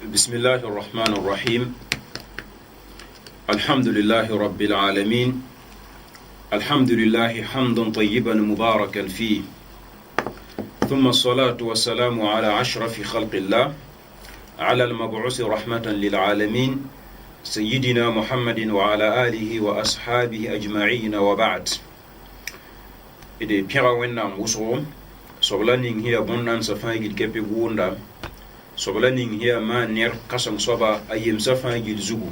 بسم الله الرحمن الرحيم الحمد لله رب العالمين الحمد لله حمدا طيبا مباركا فيه ثم الصلاة والسلام على أشرف خلق الله على المبعوث رحمة للعالمين سيدنا محمد وعلى آله وأصحابه أجمعين وبعد إذا بيرا وينام وصوم سبلانين هي بندان سفاجل كبي ووندا سبلانين هي ما نير كسم صبا أيام سفاجل زوجو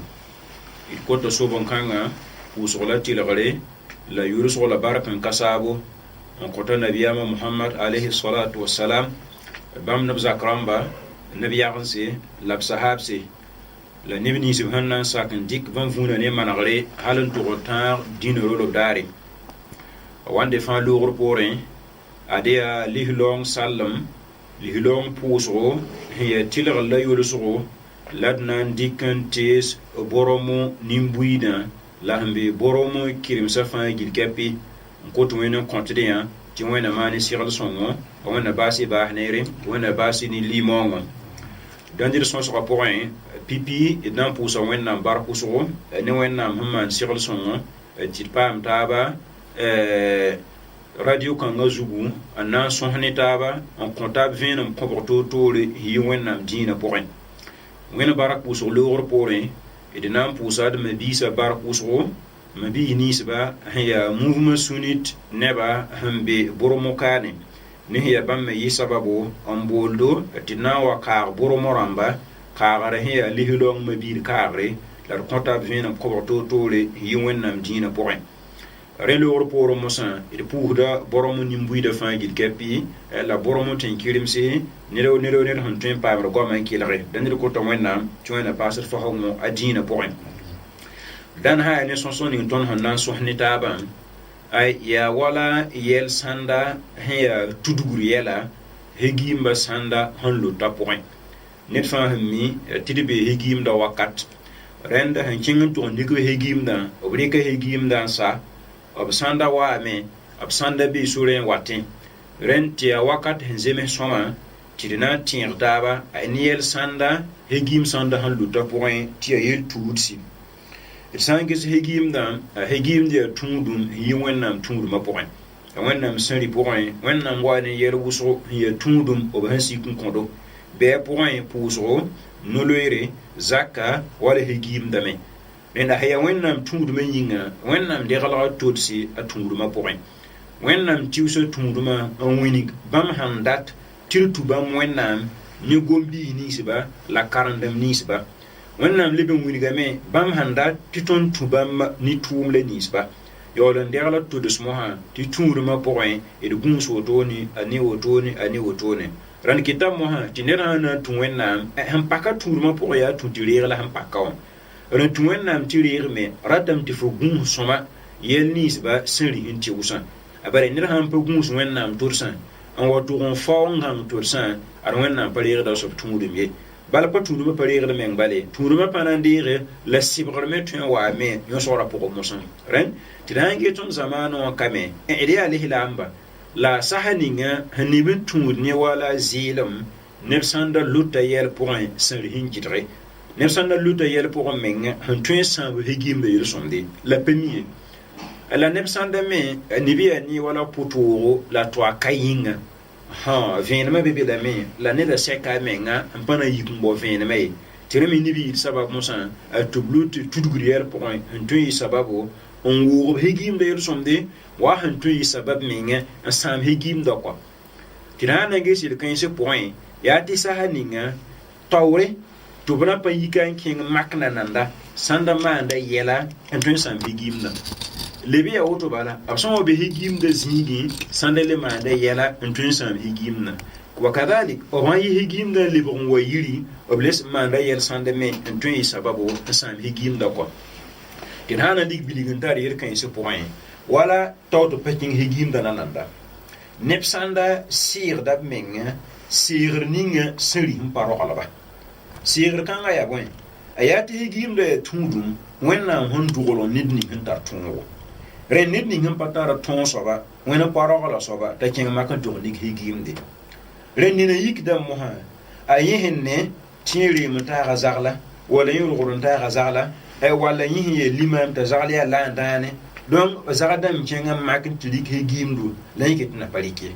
الكوتا صوبان كانا وصولاتي لغري لا يورس ولا بارك كسابو انقطع نبي محمد عليه الصلاة والسلام بام نبزا كرامبا نبي يغنسي لبسحابسي la nebni subhana sakin dik van vuna ne managre halen to rotar din rolo dari wande fa logur porin adia lihlong salam lihlong puso ya tilga la yuluso ladna dikan tes boromo nimbuida la hambe boromo kirim safa gilkapi ko to wena kontidia ti wena mani sigal songo wena basi bahnere wena basi ni limongo dandir son so porin pipi dan pusa wẽnnaam bar pʋsgo ne wẽnnaam sẽn maan segl sõngo tɩ d paam taaba radio kãngã zugu n na n sõs ne taaba n kõ taab vẽenem kõbg toor-toore yɩ wẽnnaam dĩinã pʋgẽ wẽnd bark pʋsg loogr poorẽ d na n pʋʋsa d mabiisa bark pʋsgo mabiis ninsba sẽn yaa mouvement sunnit neba sẽn be bʋrmo kaane ne sẽn yaa bãmb me yɩ sababo n booldo tɩ d na n wa kaag bʋrmo rãmba kaagre sẽn yaa lislong mabiir kaagre la d kõta b vẽenem kõbg toor-toore yɩ wẽnnaam dĩinã pʋgẽ rẽ loogr poorẽ mosã d pʋʋsda borem nim-buiidã fãa gil kɛpɩ la borem tɩ n kɩremse ned sẽn tõe n paamd goamã n kelge da ned kota wẽnnaam tɩ wẽnna paasd fasgmo a dĩinã pʋgẽ dãn sã yaa ne sõs ning tõnd sẽn na n sõs ne taabã yaa wala yɛl sãnda sẽn yaa tudgr yɛla hegiimba sãnda sẽn lota pʋgẽ ned fãa sẽn mi tɩ d bee hegiimda wakat rẽnd sẽn kẽng n tʋg n dɩk b hegiimdã b rɩka hegiimdã n sa b sãnda waame b sãnda bee sorẽ n watẽ rẽnd tɩ yaa wakat sẽn zems sõma tɩ d na n tẽeg taaba ne yɛl sãnda hegiim sãnda sẽn lota pʋgẽ tɩ yaa yel tuudsi d sã n ges hegiimdã hegiimd yaa tũudum n yɩ wẽnnaam tũudmã pʋgẽ wẽnnaam sẽn rɩ pʋgẽ wẽnnaam wa ne yɛl wʋsgo n yaa tũudum b sẽn sik n kõdo bɛɛ pʋgẽ pʋʋsgo no-loeere zaka wala hegiimdame rẽnda ya wẽnnaam tũudmã yĩnga wẽnnaam deglga todse a tũudmã pʋgẽ wẽnnaam tiusa tũudmã n wĩnig bãmb sãn dat tɩ d tu bãmb wẽnnaam ne gom-biis ninsba la karendem ninsba wẽnnaam leb n wingame bãmb sãn dat tɩ tõnd tu bãmb ne tʋʋmla ninsba yaool n degla tods mosã tɩ tũudmã pʋgẽ d gũus wotone a ne wotone a ne wotone rãnd kɩta mosã tɩ ned sã na n tũ wẽnnaam sẽn paka tũudmã pʋgẽ yaa tũ tɩ reegla sẽn paka wã rẽnd tũ wẽnnaam tɩ reegme ratame tɩ fo gũus sõma yɛl ninsba sẽn rɩs n tɩgsã a bara ned sã n pa gũus wẽnnaam todsã n wa tʋg n fao n gãng todsã ad wẽnnaam pa reegda sob tũudum ye bala pa tũudmã pa reegd meng bale tũudmã pa na n deege la sɩbgr me tõe n waame yõsgrã pʋgẽ mosã rẽnd tɩ d sã n get tõnd zamaanẽ wã kame d yaa lislaamba la sasa ninga sẽn neb n tũud ne wala zɩɩlem neb sãnda lʋta yɛl pʋgẽ sẽn rɩs n gɩdge neb sãnda lʋta yɛl pʋgẽ menga sẽn tõe n sãab hegiimda yel-sõmde la pa mi ye la neb sãnda me neb yaa ne wala pʋtoogo la tʋa ka yĩnga vẽenemã be be lame la neda sɛka a menga n pa na yik n bao vẽenemã ye tɩ rẽ me neb yɩɩd sabab mosã a tʋb lʋt tudgr yɛl pʋgẽ sẽn tõe n yɩ sababo n wʋʋgb hegiimda yel-sõmde wa sẽn tõe n yɩ sabab menga n sãam hegiimda kɔa tɩ d sã n na ges yel-kãensẽ pʋgẽ yaa tɩ sasa ninga taoore tɩ b na pa yika n kẽng makna nanda sãnda maanda yɛla n tõe n sãam hegiimdã leb yaa woto bala b sã n wa be hegiimda zĩigẽ sãnda le maanda yɛla n tõe n sãam hegiimdã wa kadalik b sã n yɩ hegiimdã n lebg n wa yiri b les maanda yɛl sãnda me n tõe n yɩ sababo n sãam hegiimdã kɔa tɩ d sã n na dɩk bilg n tar yel-kãensẽ pʋgẽ wala tao tɩ pa kẽng hegiimdã na nanda neb sãnda sɩɩgda b menga sɩɩgr ninga sẽn rɩs n pa roglba sɩɩgr kãngã yaa bõe a yaa tɩ hegiimdã yaa tũudum wẽnnaam sẽn dʋgl ned ning sẽn tar tõogo rẽnd ned ning sẽn pa tara tõog soaba wẽna pa rogla soaba t'a kẽng mak n tʋg nig hegiimde rẽnd nina yikdã mosã a yẽsẽn ne تيري متاع زغلة ولا يرغل متاع زغلة ولا يهي الإمام تزغلي لا داني دون زغدا مكينا ماكن تليك هجيمدو لا يكتنا باليكي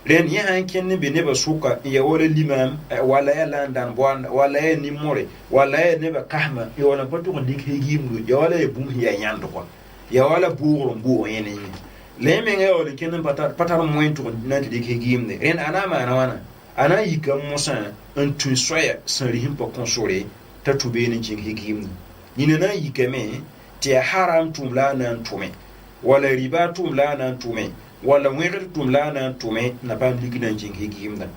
ren ya han ken be ne ba suka ya wala limam wala ya landan bon wala ya nimore wala ya ne ba kahma ya wala patu ko dik hegimdu ya wala ya bum ya yando ko ya wala buuro buo yene le me nga wala ken patar mointu na dik hegimde ren ana ma na wana ana yika musa un tu soya san rihim pa console ta tube ne kin hegimdu ni na yika me ti haram tumla nan tume wala riba tumla nan tume wala wẽgd tʋm la na n tʋme na paam ligd n kẽng higimda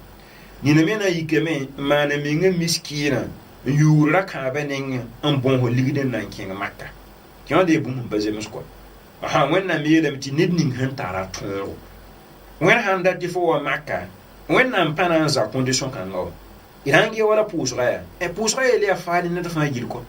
nina me na yikame n maana menga miskiinã n yuur ra-kãabã neng n bõos ligd n na n kẽng maka tɩ wã dee bũmb n pa zems kɔ wẽnnaam yeelame tɩ ned ning sẽn tara tõogo wẽnd sãn dat tɩ fo wa maka wẽnnaam pa na n za condition kãnga wa d sãn gee wala pʋʋsga yaa pʋʋsga yeele yaa faale ned fãa gil kɔ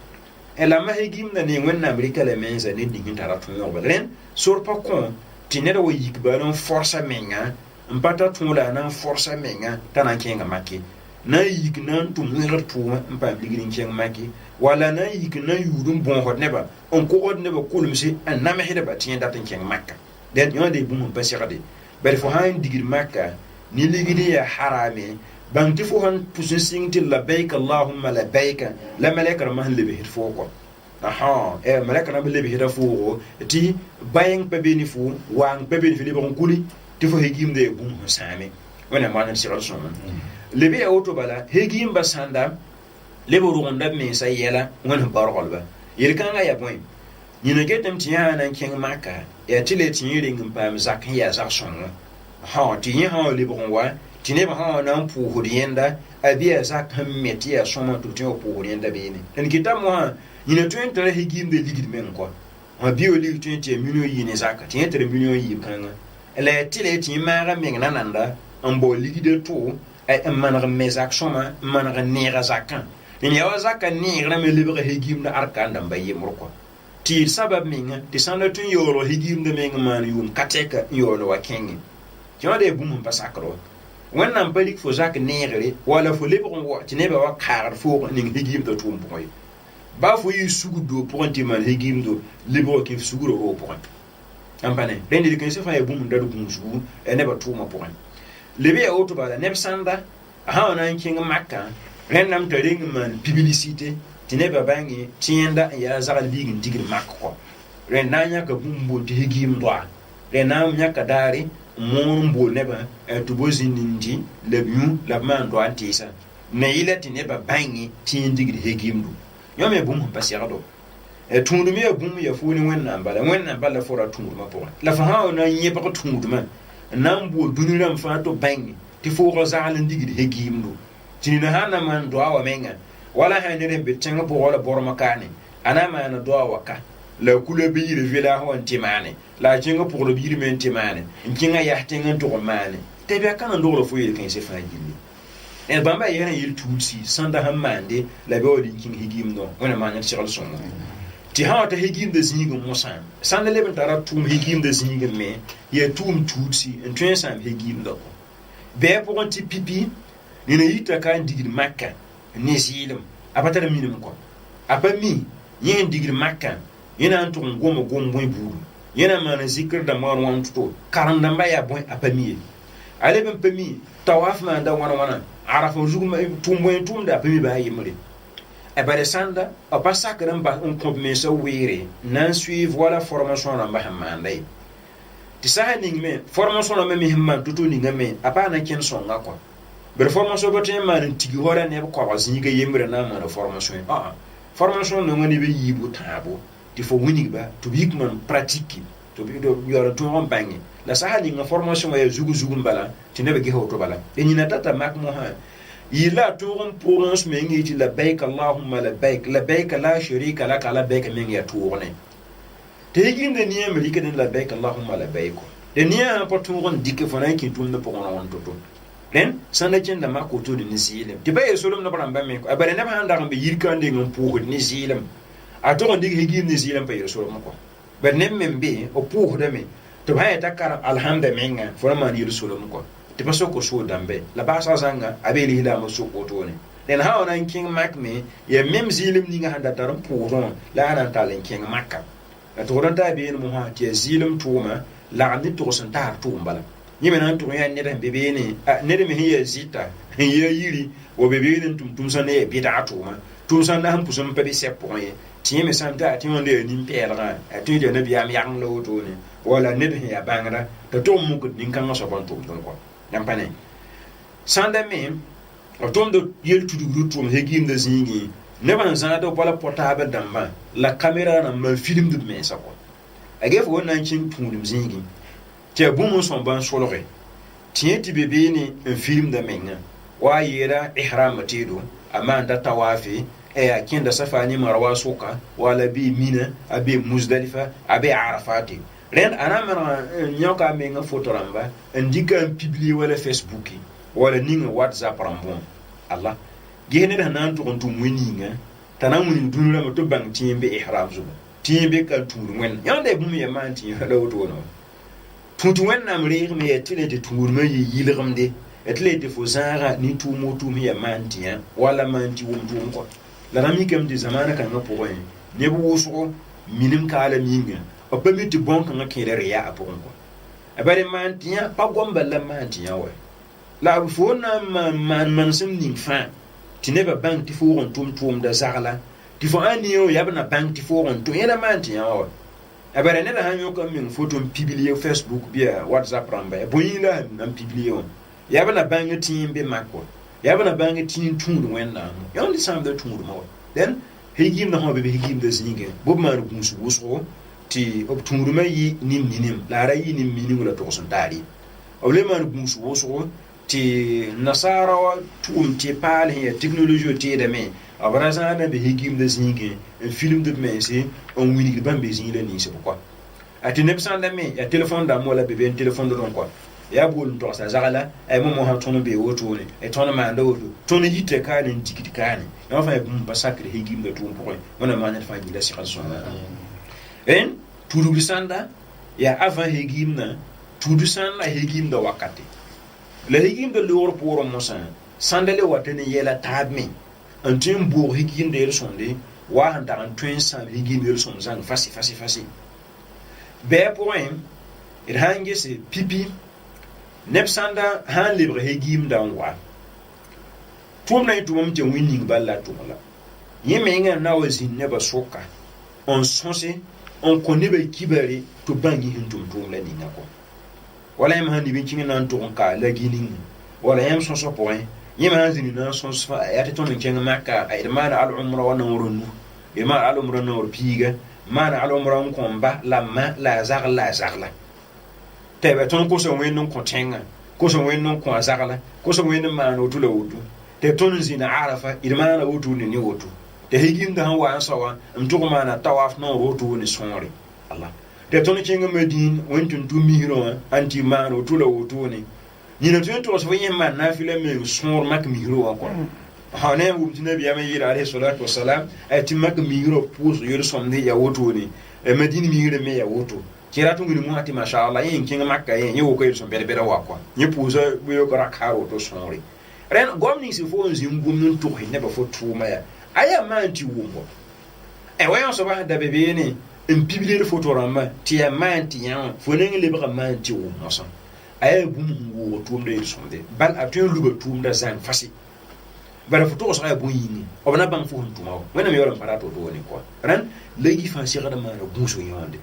la ma higimda ne wẽnnaam rɩka lame n za ned ning sẽn tara tõogo bala rẽnd sor pa kõ tɩ ned wa yik bala n forsa menga n pa ta tõola na n forsa menga t'a na n kẽnga make na n yik na n tʋm wẽgd pʋʋmã n paam ligd n kẽng make wala na n yik na n yuud n bõosd neba n kʋgd neba kulmse n namsdba tɩ yẽ dat n kẽng maka dẽn yõ de bũmb n pa segde bal fo sã n digd maka ne ligd yaa harame bãng tɩ fo sãn pʋs n sɩng tɩ labaika allahumma labaika la malɛkã rãmbã sẽn lebsd foo kɔ malaka na bele bihira fo ti bayeng pa beni fu wang pa beni fili bon kuli ti fo hegim de bum same wana manan siral soma lebe ya auto bala hegim ba sanda lebo ronda me sa yela wana barqol ba yirkanga ya boy yina getem ti ya nan ken maka ya tile ti yiring pa mzak ya zak songa ti yin ha lebo wa ti ne ba ha nan pu hudiyenda abiya zak hammeti ya soma to ti pu hudiyenda beni en kitam wa yina tõe tara higimde ligd meng kɔ bio lig tõe tɩ million yɩɩne zaka tɩ yẽ tɩr million yɩɩb kãnga la tɩ la tɩ maaga meng nananda n bao ligda tʋ n maneg me zak sõma n maneg n neega zakã n ya wa zaka neegrame lebga higimda arka n dãmba yembr kɔ tɩ yɩl sabab menga tɩ sãn la tõe n yaoolg higimda meng n maan yʋʋm ka tɛka n yaool wa kẽngẽ tɩ wã de bũmb n pa sakd wa wẽnnaam pa lik fo zak neegre wala fo lebg n wa tɩ nebã wa kaagd foog ning higimda tʋʋm pʋgẽ ba fo yi sugu do pour un timan hegimdo libo ki sugu ro pour un ampane rendi de kense fa e bum ndadu bum sugu e neba tuma pour un lebe ya auto bala neb sanda ha ona king makka rennam to ring man publicité ti neba bangi tienda ya zagal bigin digir makko renanya ka bum bo ti hegim do renam nyaka dari mon bo neba e to bozindi lebu la man do antisa ne ile ti neba bangi ti digir hegimdo yome bum pa serado tundu me bum ya funi wẽnnaam bala fora tundu ma pʋgẽ la fa haa na yẽ pag tundu ma nan bo dũni rãmb fãa tɩ bãng tɩ foogã zagl n digd hegimdo tɩ nina sã n na maan doa wa menga wala sã ned n be tẽng pʋgã wala bormã kaane a na n maana doa wa ka la kula bɩ yɩr vela sã n tɩ maane la a kẽngã pʋgd bɩ yɩr me n tɩ maane n kẽngã yas tẽng n tʋg n maane tɩ bɩa ka n dogla fo yel kãense fãa gilli bãmba yẽsã yel tuudsi sãn da sẽn maande la bɩ wa dɩn kĩng higimdõ wẽna maan d segl sõngo tɩ sã wa ta higimda zĩigẽ mosã sãn da leb n tara tʋʋm higimda zĩigẽ me yaa tʋʋm tuudsi n tõe n sãam higimda kɔ bɩa pʋgẽ tɩ pipi nina yita ka n digd maka ne zɩɩlem a pa tara minim kɔ a pa mi yẽ n digd maka yẽ na n tʋg n gom bõe buudu yẽ na n maan zikr dãmb wãn wãn tʋto karem dãmba yaa bõe a pa mi ye a leb n pa mi tawaf maanda wãna arafa zugum tʋʋmda a pa mi baa yembre a bare sãnda a pa sakr n bas n kõb mensã weere na n suiv wala formation rãmba sẽn maanda ye tɩ sã ning me formation rãmbã me sẽn maan to-to ninga me a paa na kẽnd sõnga kɔ bd formation pa tõe n maan n tigi hora neb kɔbg zĩiga yembre na n maana formation ye formation nonga neb n yiibo tãabo tɩ fo wingba tɩ b yik man pratique tɩ b yaool n tõog n bãnge la sã ninga formation wã yaa zugu n bala tɩ neb ges woto bala y yĩna tata mak mosã yila tʋʋg n pʋgẽ meng yetɩ labaik allahumma labaik la sharika laka labaik meng yaa tʋʋgne tɩ yigĩnda nia me rɩkd n labaik allahumma labaik la nia sã pa tʋʋg n dɩke fo na n kẽ tʋmdã pʋgẽ wãn to-to rẽnd sãn da kẽnda mak wotode ne zɩɩlem tɩ pa yel solem neb rãmba me a bara neb sãn dag n be yirkã n deng n pʋʋsd ne zɩɩlem a tʋg n dɩk higim ne zɩɩlem pa yel solem kɔ bara neb me n be b pʋʋsdame tɩ b sã yeta karem alhamda menga fo na maan yel solem kɔ tɩ pa sok soog dãmbe la bagsã zãnga a beel islaamã sok wotone den ha ona king mak me ya mem zilim ninga handa taram puron la ana talen king makka to ron ta be mo ha ti zilim tuma la ni to san ta tumbala yime nan to ya ne be be ni ne de me hiya zita ya yiri wo be be ni tum san ne be da tuma tum san da han pusum pe be se poye ti me san ta ti on de ni pelra ti de ne biam yang lo to ne wala ne de ya bangara to mu ko din kan so ban tum don ko nan pane sanda me otom do yel tudu rutum hegim da zingi ne ban zana do pala portable damba la camera na ma film de me sa ko age fo nan chin tunum zingi te bu mo son ban solore tie ti bebe ni un film da menga wa yera ihram tido amanda tawafi ya kinda safani marwa suka wala bi mina abi muzdalifa abi arafati ren ana mara nyoka menga fotoramba ndika publier wala facebook wala ninga whatsapp rambon Allah gene da nan to kontu muninga tanan munin dunura mo to bang timbe ihram zuba timbe ka turu wen yande bum ya manti halaw to no tutu wen nam reer me etile de turu me yilramde etile de fozara ni tu mo tu me ya manti wala manti wum dum ko la rami kam de zamana kan no poin ne bu wuso minim kala minga o be mi de bon kan kere ya apon ko abare manti pa gomba la manti wa la fo na man sim ning fa ti ne ba bank ti fo on tum da zagla ti fo ani yo ya na bank ti fo on tum yana man ti yawo abare ne da hanyo ko min photo publier facebook bia whatsapp ramba bo yila na publier ya na bank ti be makko ya na bank ti tum wenna you understand the tum mo then higim na hobe higim da zinge bo ma ru su wuso ti ob tum ma yi nim la ra yi nim minim la to son tari oble ma ru su wuso ti nasara tum ti pal he technology ti de me abraza na be higim de zingi un film de me c'est on wini de bambe zingi ni c'est pourquoi ati ne psan de me ya téléphone da mo la be ben téléphone de don quoi ya bol to sa zagala ay mo ha tono be woto ne e tono ma ndo woto tono yite ka ne tikiti ka ne ya fa bum ba sakre higim de tum pourquoi on a manya fa gi la si raison en tudu bisanda ya avant higim na tudu sanda higim da wakati la higim de l'or pour mosa sandale watene yela tabmi antin bo higim de sonde wa handa antwen sam higim de son zang fasi be point it hange se pipi nepsanda han libre higim dan wa tum na tumum te winning balla tumala yemenga na wazin ne ba soka on sonse on connaît be kibari to bangi hintum tum la dinga ko wala yam handi bin kinga nan to ka la ginin wala yam so so point yam hanzini nan so so ya ta ton kinga makka ay mana al umra wa nawrunu be ma al umra nawr piga mana al umra on komba la ma la zagla te be ton ko so wen non kontenga ko so wen non ko zagla ko so wen ma no tula wudu te ton zina arafa idmana wudu ni wudu te higim da han wa ansawa mtuko mana tawaf no wudu ni sonri Allah de ton kinga medin wentun tu mihiro anti mano tula wotone ni na tun to so yin man na file me smor mak mihiro ko ha ne bu tin nabi ya yira alayhi salatu wassalam ay tim mak mihiro pus yoro somne ya wotone e medin mihiro me ya woto kira tun ni mu ati masha Allah yin kinga makka yin yo ko so bere wa ko ni pusa bu yo ko rakaro to sonri ren gomni si fo nzim gum nun to ne ba fo tuma ya aya man ti wumbo e wayon so ba da bebe ni en publier photo ramba ti ya manti ya fo ne ngi lebra manti wo mosa ay bu mu wo tum de sonde bal atun luba tum da zan fasi bara photo so ay bu yini obna bang fo tum wo wena mi yoram parato to ni ko ran legi fa shi gada ma bu so yonde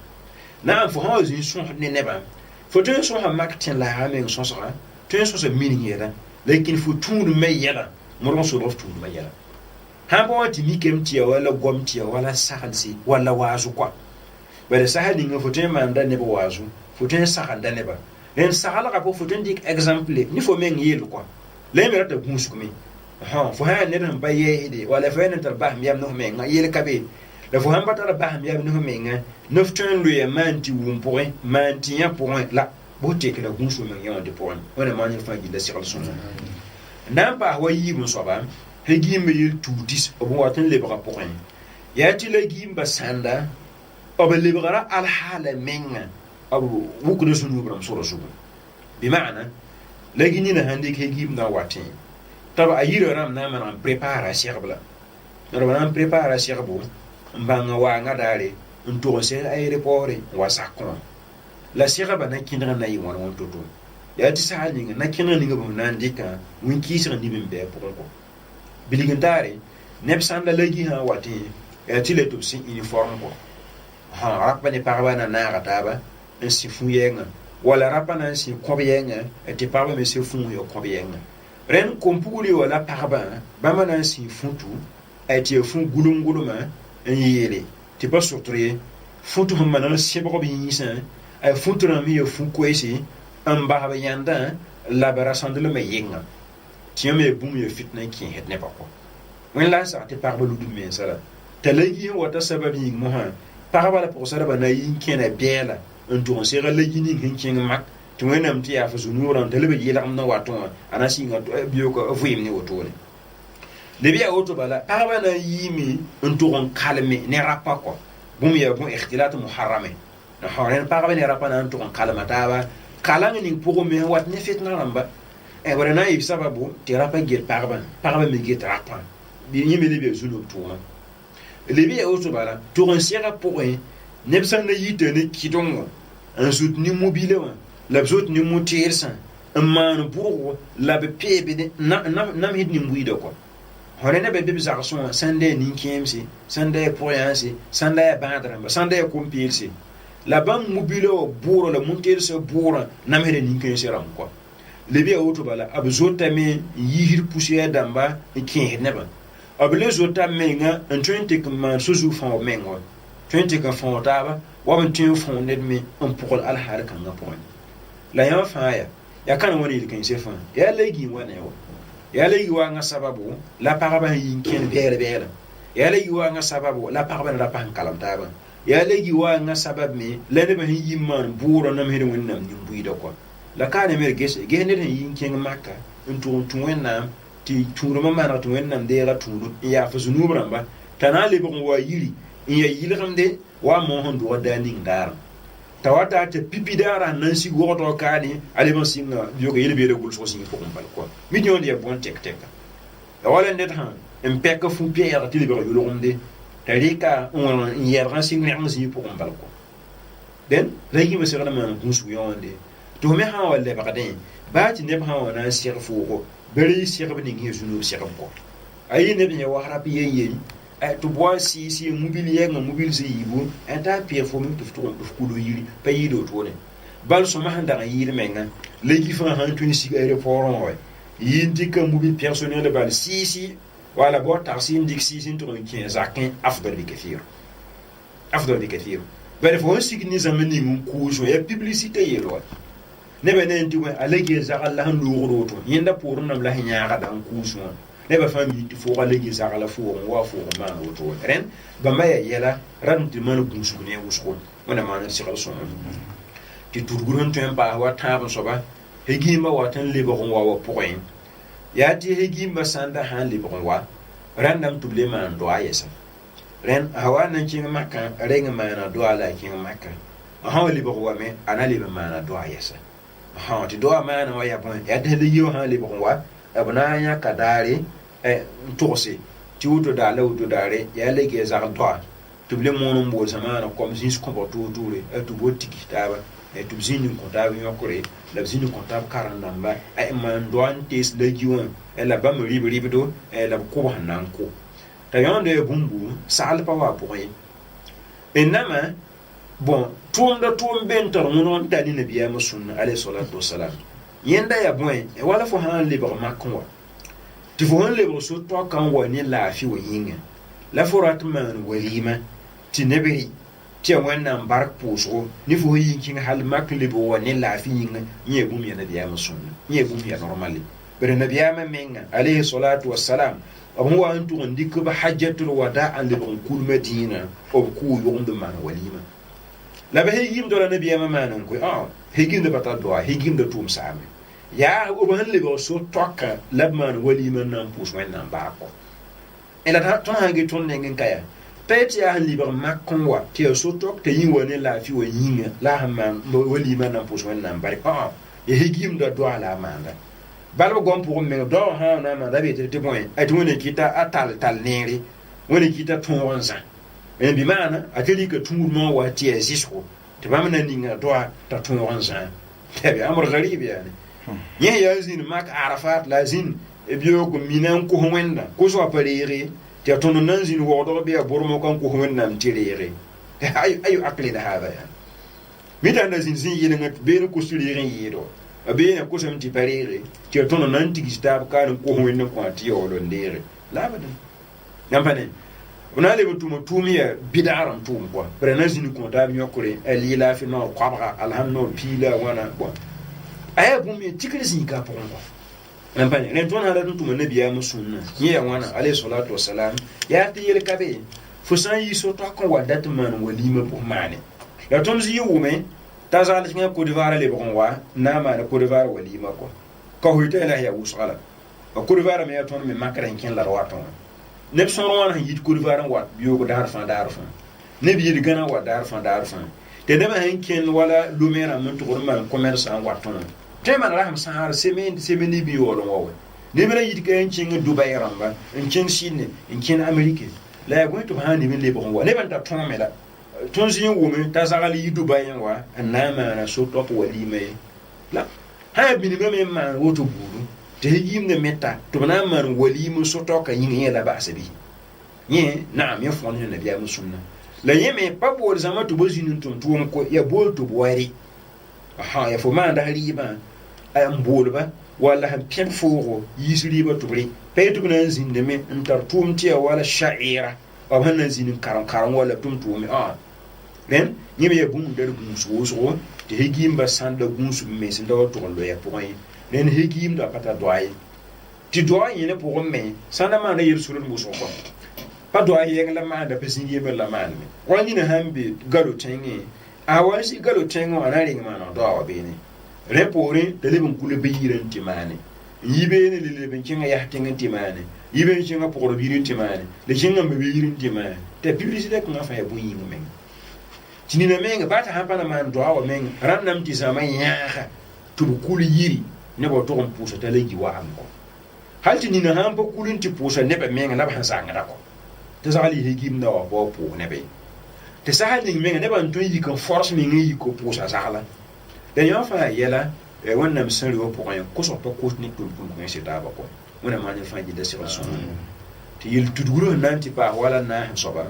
na fo ha zin son ne neba photo so ha marketing la ha me so so ha tu so so meaning yeda lekin fo tum me yeda mo so rof tum me yeda ha bo ti mi kem ti wala gom ti wala sahansi wala wazu kwa bale sahali nga foten manda ne ba wazu foten sahanda ne ba len sahala ka po foten dik exemple ni fo men yel quoi le mi rata gunsu kumi ha fo ha ne ran ba ye ide wala fo ne tar ba mi am no men nga yel kabe la fo han ba tar ba mi am no men nga noften lu ya manti wum point manti ya point la bo te ke la gunsu men ya de point wala ma ni fa gi da sikal sunna nan ba wa yi mun so ba he gi me yel tudis obo watin le ba point ya ti le gi mba sanda أو بالليبرا الحالة منها أو وكل سنو برام صورة سبب بمعنى لكننا هنديك هجيب نواتين taba ayira ram na man prepara sherbla ram prepara sherbo mbanga wa ngadare nto se aéroport wa sakon la sherba na kinra na yi won toto ya ti sa ninga na kinra ninga bu nan dika win kisra ni bimbe pour ko biligandare nebsan la lagi ha wati ya ti le to sin uniforme ko ha rapa ne parba na rataba en si fuyenga wala rapa na si kobiyenga ti parba me se fu yo kobiyenga ren kompuli wala parba ba mana si funtu ay ti fu gulunguluma en yele ti pas sotre funtu mana si bo bi yisa ay funtu na mi yo fu kwesi an ba ba yanda la bara sandle me yenga ti me bum yo fitna ki het ne pa ko wen la sa ti parba lu du men sala talagi wata sababi mo ha parba la pour ça ba na yin kena biela en to se ga lagi ni hin kin mak to wenam ti ya fa zunu ran talbe yela amna wato ana si nga biyo ko fuim ni woto ne le biya woto bala parba na yimi en to ron kalme ne rapa ko bum ya bum ikhtilat muharrame na horen parba ne rapa na en to ron kalma taba kalang ni pour me wat ne fitna ramba e wala na yi sababu ti rapa gel parba me gel rapa bi yimi le biya zunu to le biya woto bala to ron sera pour nebsan na yite ne kidongo en soutenu mobile wa la zot ni mutirsan man burgo la be pebe nam hid ni mbuido ko hore ne be be zarson sande ni kemsi sande poyansi sande badra sande kompilsi la bam mobile o buro la mutirse buro nam hede ni kemsi ram ko le biya woto bala ab zota me yihir poussière damba kin neba ab le zota menga en 20 man suzu fon mengo 20 kan fon taba wa ben tin fon net me en pour al har kan ga point la ya faaya ya kan woni kan sefa ya legi wana yo ya legi wa nga sababu la paraba yin ken bere ya legi wa nga sababu la paraba na pan kalam taba ya legi wa nga sabab me la ne ba yin man buro na me won nam nim buida ko la kan me gese ge ne yin ken makka ntu wenna ti turu mama na tu wenna de ra turu ya fa zunu bramba tanale bo wa yiri in ya yili ramde wa mo hon do daning dar tawata te pipidara nan si goto kani ale ban singa yoga yele be regul so singa ko bal ko mi nyon dia bon tek tek da wala net han en pekka fu pierre ti libero yulo rumde tarika on yerran singa ngam si ko bal ko den regi me sera man musu yonde to me ha wala ba kaden ba ti ne ha wana sir fu ko beri sir be ni zunu sir ko ayi ne be wa harapi yeyi to bois si mobilier nga mobile si yibu enta pier fo mi to kulo yiri pa yido to ne bal so ma handa yiri menga legi fa han tuni si aéroport on yindi ka mobile personnel bal si wala bo tarsin dik si to kin zakin afdal bi kathir bal fo signi zamani mun kujo ya publicité yelo ne be ne ndi wa alege za Allah lu roto yinda pour nam la nyaaka dan kujo ne ba fami fo alege za ala fo wa fo ma roto ren ba maya yela ran di man gunsu ne usko wana man si kala so ti turguron to ba wa ta ba so ba hegima wa tan le ba wa point ya ti hegima sanda han le ba wa randam tuble man do ayesa ren hawa nan kin makka renga mana do ala kin makka ha le ba wa me ana le ba mana do ayesa ha ti do mana wa ya bon ya de le yo ha le ba wa abuna ya kadare tose ti wuto da la wuto dare ya lege za do tuble mono mbo zamana comme si se comporte autour tu botiki taba tu zini comptable yokore la zini comptable karandamba ay man doan tes le giwan la ba me ribe do la ko hananko ta yande bumbu sal pa wa poye enama bon tumda bentar munon tani nabiya musunna alayhi salatu wassalam yenda ya boy wala fo han libre makon ti fo han libre so to kan woni la fi wo yinga la forat man walima ti nebiri ti wannan bark puso ni fo yin kin hal mak libre woni la fi yinga nye bum ya nabiya musunna nye bum ya normali bere nabiya menga alayhi salatu wassalam abu wa antu ndik ba hajjatul wada an libon kul madina o ku yonde man walima la ba hegim do la nabiya manan ko hegim de bata do hegim de tum same ya o ban libo so tokka labman walima nan pus wen nan ba ko ela ta ton hangi ton nengen kaya peti ya libo makon wa ti so tok te yin woni la fi wo yinga la man walima nan pus wen nan bari ya hegim do ala manda balba gom pour me do ha na ma da be te point ay to ne kita atal neri woni kita tonza en bi mana ateli que tout le monde wa ti exisco te ba mana ninga do ta tonza te bi amr gharib yani ye yazin mak arafat lazin e bio ko minan ko wenda ko so aparere te tono nanzin wo do be bormo kan ko wenda mtirere ayu akli da hada yani mitan da zin yele ngat be ko sulire yido abena ko sam ti parere ti tono nanti kitab kan ko wenda ko ati o lo ndere labadan yampane onale butuma tumiya bidaram tum quoi prenazin ko ta bi nyokure ali la fi no qabra alhamno pila wana bon aya bumi tikrisin ka pon ko yampane ren ton hala tuma nabiya musunna ya wana alayhi salatu wassalam ya ti yele kabe fusan yi so to ko wadat man walima pour mane la ton zi wume tazal nga ko divara le bon wa na ma ko divara walima ko ko hoyta la ya usala ko divara me ton me makran ken la rawaton neb sõor wãna sẽn yit kurvaar n wat bioogo daar fãa neb yel gãna wa daar fãa tɩ nebã sẽn kẽnd wala lome rãmb n tʋgd n maan commerce n wat tõe tõe maan rasem sãar seme ne bɩ yaool n wa we neb ra yit ka n kẽng dubai rãmba n kẽng sɩdne n kẽnd amerike la yaa bõe tɩ b sã n neb n lebg n wa nebã n ta tõome la tõnd zĩ n wʋme t'a zagl yi dubai n wa n na n maana so-toap walima ye la sã yaa binimame n maan woto buudu te yimne meta to na man walimu soto ka yin yela ba sabi ye naam ya fon ne biya musunna la yeme pa bol zama to bozinu tum tuum ko ya bol to boari aha ya fo man da riba am bolba wala han pen foro yisri ba to bri pe to na zinde me ntar tum tiya wala sha'ira o han zinin karan wala tum tuum nen yeme ya bum dar bum so te hegimba sanda gunsu me sinda to lo ya point nen hegim da pata doye ti doye ne pour me sanda ma na yir sulul muso ko pa doye yeng la ma da pesin yebe la man me wani na hambe galo tenge a wasi galo tengo anari ma na do wa bene repore de lebon kule be yiren ti mane yibe ne le lebon kinga ya tenga ti mane yibe kinga pour birin ti mane le kinga me be yirin ti mane te publicité ko fa ya bu yingu men tinina menga bata hapana man do wa men rannam ti sama yaha to kul yiri ne bo to on pusa ta legi wa am ko halti ni na han po kulin ti pusa ne be menga na ba sanga da ko te sali hegim na wa bo pu ne be te sali menga ne ba to yi ko force mi ngi ko pusa sala da yo fa yela e wannan san riwo po ko so pa ko ni to ko se ta ba ko wona ma ne fa ji da se so ti yil tuduro nanti pa wala na so ba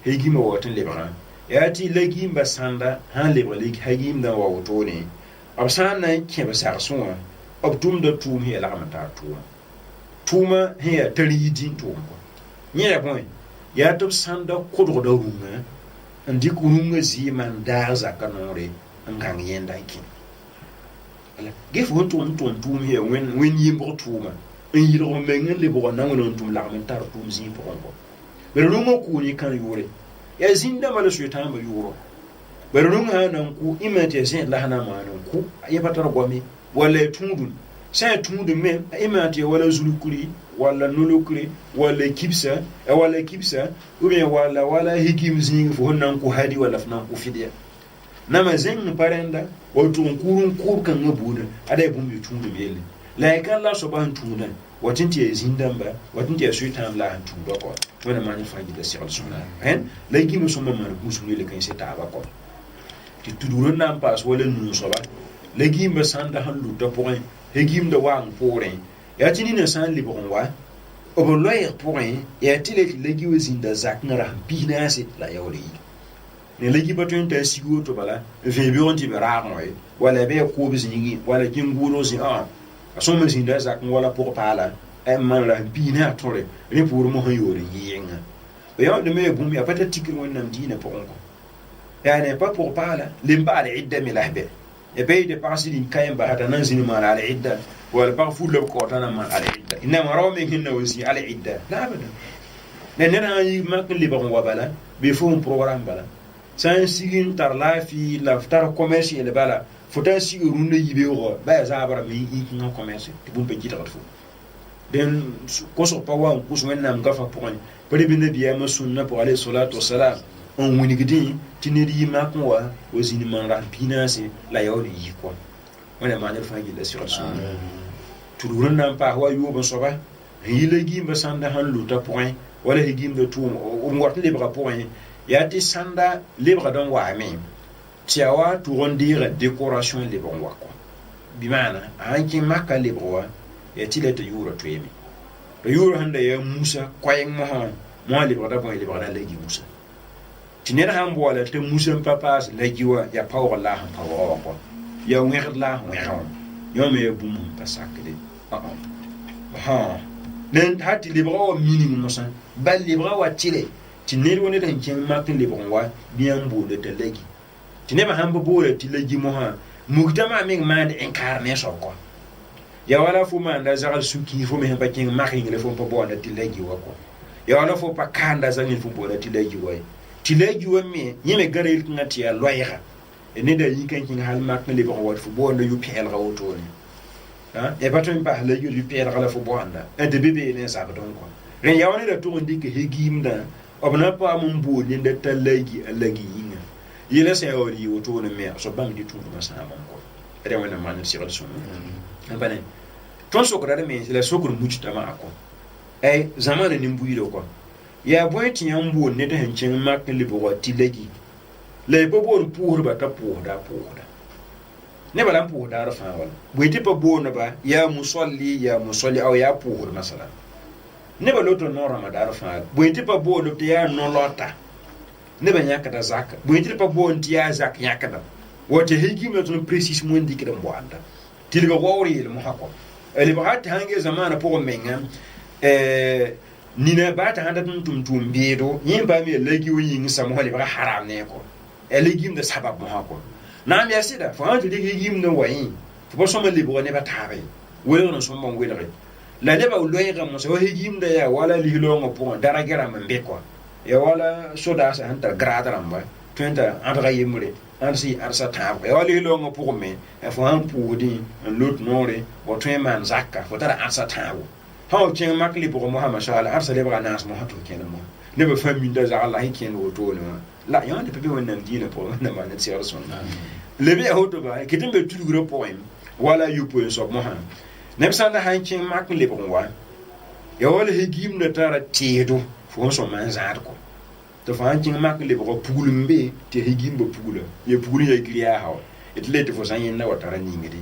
hegim wa to le ba ya ti legi ba sanda han le ba legi hegim da wa to ne absan na ke ba sa so ab tum da tum he la mata tuma he tari din tum ko nyɛ bõe yaa tɩ b sãn da kʋdgda rũngã n dɩk rũngã zɩɩ man daag zakã noore n kãng yẽnda n kẽ gef wẽn tʋm tʋʋm sẽn yaa wẽn yɩmbg tʋʋma n yɩlg meng n lebg na wẽn n tʋm lagm n tar tʋʋm zĩig pʋgẽ kɔ bala rũngã kʋʋ ne kãn yʋʋre yaa zĩndãmbã la soetãambã yʋʋrɔ bala rũngã sã na n kʋ ẽ me tɩ yaa zẽ la sã na n maan n kʋ yẽ pa tar goame wala ya tũudum sã ya tũudum me ẽ maan tɩ ya wala zulkuri wala nolokre wala kibsa ou bien wala hikim zing fo nan ko hadi wala fnan ko fidia nama zeng parenda o tun kurun kur kan ngabuda ada bum yutundu bele la kan la so ban tunda watin ti zindamba watin ti suitam la tunda ko wala man fa gida siral sunna hen la gimu so man ko sunni le kan se taba ko ti tuduro nan pas wala nu so ba la gimba sanda hanlu to point hegim da wang poren ya tini na san libon wa obo loyer point ya tile legi wezinda zaknara binase la yawli ne legi batun ta sigo to bala ve bi on ti bera moy wala be ko bizingi wala kingulo zi aso me zinda zakn wala pour pala e man la bina tore ne pour mo yore yinga be ya de me bum ya pata tikir wonnam dina pour ko ya ne pas pour pala limba al idda milahbe e be de pasili kayamba hata nan zini mal al idda wala pa fu le ko tana man al idda inna marawme hinna wasi al idda la abada ne na yi mak li ba ko bala be fu un programme bala san sigin tar la fi la tar commerce le bala fota si runde yibe ko ba za bara mi yi no commerce ti bum be jita fu den ko so pa wa ko so wenna ngafa point pare bi ne biya ma sunna pour alayhi salatu wassalam on woni gidi ti ne yi mak wa wazini man ra binase la yawri yi ko wala ma ne fa gida sur sunna tururin nan pa wa yo bon soba yile gimba sanda han luta point wala gimba tu ngort lebra point ya ti sanda lebra don wa me tiawa turon dire décoration lebra wa ko bi mana an kin makka lebra wa ya ti leta yuro to yemi to yuro handa ya musa kwayen mo lebra da bon lebra da legi musa tinera han bola te musa papas legiwa ya power la han power ko ya ngert la ngero yo me bum pasakle nen hati libra wa meaning mosan bal libra wa tile ti ne woni dan ken makin libra wa biyan bo de legi ti ne ba han bo de ti legi mo ha mugdama min ma de incarné so ko ya wala fu ma nda zagal suki fu me ba ken makin le fu bo de ti legi wa ko ya wala fu pa kanda zangin fu bo de ti legi wa me yeme garel ngati ya loyra e ne da yikan kin hal makin libra wa fu bo de yu pel ga woto ni e baton ba la yu pere gala fo boanda e de bebe ne sa baton ko ren yawani da to ndi ke hegimda obna pa mun bo ni da talagi alagi yinga yele se ori woto ne me so bam di tu ma sa mon ko re wona man ci ral sun bane ton so ko da me la so ko mucita ma ko e zamana ni mbuyi do ko ya boy ti yan bo ne da hancin makin libo wa tilagi le bobo pour ba ta pour da ne bala pu da rafa wala buiti pa bona ba ya musalli aw ya pu masala ne bala to no ramadan rafa buiti pa bona to ya no lota ne ba nyaka da zaka buiti pa bona ti ya zaka nyaka da wote higi me to precis mo ndiki da mbwanda tilga wawri le mo hako ele ba hat hange zamana po menga nina ba ta handa tum bedo yimba me legi wo yin samo le ba haram ne ko elegi me sabab mo hako na mi asida fo han tuli gim no wayin fo bo soma libo ne batabe wele no soma ngwele la leba uloyega mo so higim da ya wala lihilo ngo po daragera mambe ko ya wala soda sa hanta gradara mba twenta andra yemure ansi arsa tab ya wala lihilo ngo po me fo han pudi lot nore bo twen zakka fo tara arsa tabu ha o chen makli bo muhammad sallallahu arsa leba nas mo hatu kenan mo ne be fami da za allah ken woto no la yande pepe wonam dina po na man ti arson lebe hoto ba kitin be tulugro poem wala yupo so mo han nem sanda hancin makli lebo wa ya wala hegim na tara tedo fo so man zaat ko to fa hancin makli lebo ko pugulumbe te hegim bo pugula ye pugulu ye griya ha et lete fo sanyin na watara ningidi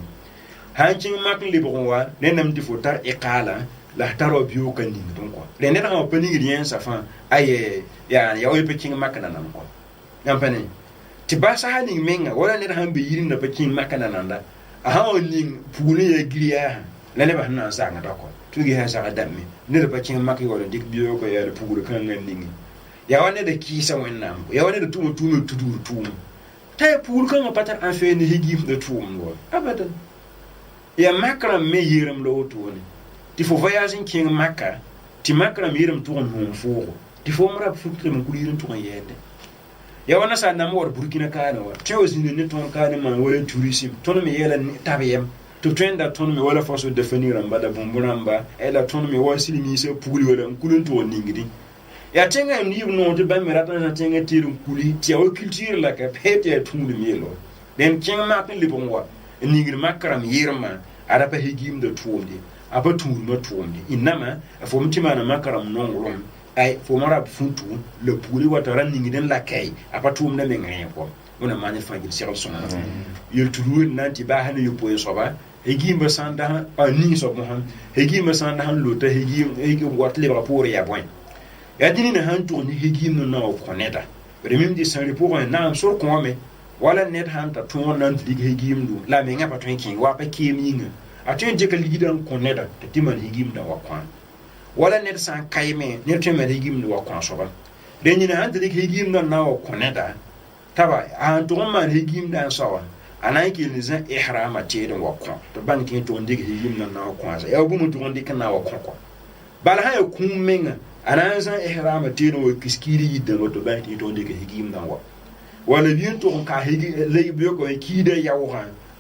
hancin makli lebo wa nenam di fo tar iqala la taro biyo kan ning don ko le ne na pa ni rien sa fa aye ya o pe king makana nan ko yan pane ti ba sa hanin menga wala ne han be yirin da pa king makana nan da a ha o ning pugulu ye griya la ne ba nan sa ngata ko tugi ha sa damme ne da pa king makki wala dik biyo ko ya da pugulu kan ngan ningi ya wane da kisa wannan ya wane da tumu tudu ta pugulu kan patar an fe ni higif da tumu abadan ya makram me yiram lo to ne ti fo voyage king makka ti makra miram to on fo ti fo mara futre mun kulirin to yende ya wana sa na mor burkina kana wa teos ni ne ton kana man wala tourism ton me yela tabiyam to trenda ton me wala force de definir amba da bumburamba ela ton me wasi ni se puli wala kulun to ningidi ya tenga ni no de ba mera tan tenga tirun kuli ti o culture la ka pete tundu mielo den king makka libonwa ningir makram yirma ara pa higim de tuomdi aba tuuma tuomdi inama fo mtima na makaram nongolom ay fo mara funtu le puli wataran ningiden la kay aba tuumna me ngayen ko wona manya fangil sel sona yel tulu nanti ba hanu yupo soba higim sanda ani so mo han higim sanda han lota higim watle ba pour ya boy ya dini na han to ni higim no na ko neta remim di san pour na am sur ko me wala net han ta to nan lig higim du la me ngapa to king wa pa keminga atun je ka ligidan koneda te timan higim da wakwan wala net san kayme ne to me higim da wakwan so ba den ni han de higim da na koneda taba an to man higim da sawa anan ki ni zan ihrama te den wakwan to ban ki to ndig higim da na wakwan sa ya bu mu to ndik na wakwan ko bala ha ya kun menga anan zan ihrama te den wa kiskiri yidan to ban ki to ndig higim da wa wala biin to ka higi lay biyo ko ki da yawo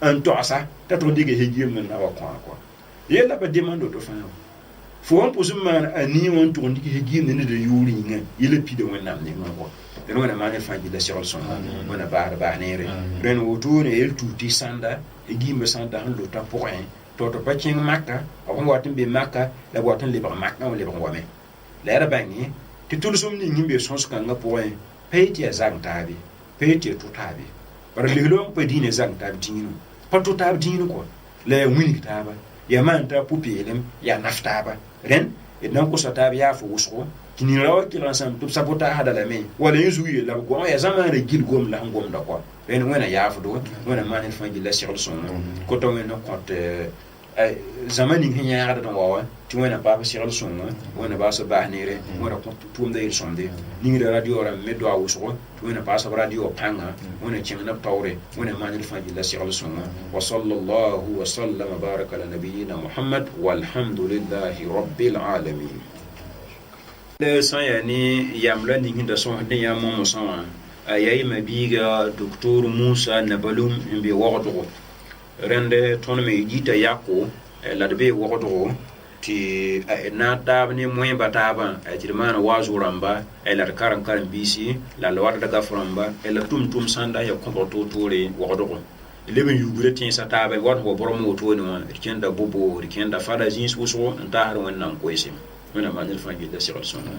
an to asa ta to dige hegim na wa kwa yella ba demando do fa fo on posum man ani won to dige hegim ne de yuri nga yele pide won nam ne ngo den wona ma ne fa ji da shol son wona ba ne re ren woto ne el tuti sanda hegim sanda han lo ta point to pa king Makka a ko watin be Makka la watin le ba Makka o le ba wame la ra bangi ti tulsum ni ngimbe sons kan nga point peiti azang tabi peiti to tabi par le lo pe dine zang tabi tinu pa to tabi tinu ko le wini taba ya man ta pupilem ya naftaba ren idan ko satabi ya fu usko kini rawa kilan sam to sabota hada la me wala yuzu yi la go ya zaman re gil gom la ngom da ko ren wena ya fu do wena man fa gil la sirl son ko to wena ko zamani hinya ya da wawa ti wena ba fa sirl son wena ba sa ba ne re wena ko tum da il sonde ni da radio ra me do awusko wena ba sa radio panga wena chinna tawre wena man fa gil la sirl son wa sallallahu wa sallama baraka ala nabiyyina muhammad walhamdulillahi rabbil alamin le san ya ni yamla ni hinda son de ya mo son ayayi mabiga doktor Musa Nabalum mbe waqdo rende ton me jita yako la de be waqdo ti na tabni moy bataba ti mana wazu ramba la karan karan bisi la lawada daga framba la tum sanda ya ko to tore waqdo leben yugure tin sa tabe wat ho borom woto ni won kenda bobo kenda fada jins uso nta har wannan koyse muna manil fangi da shiral sunna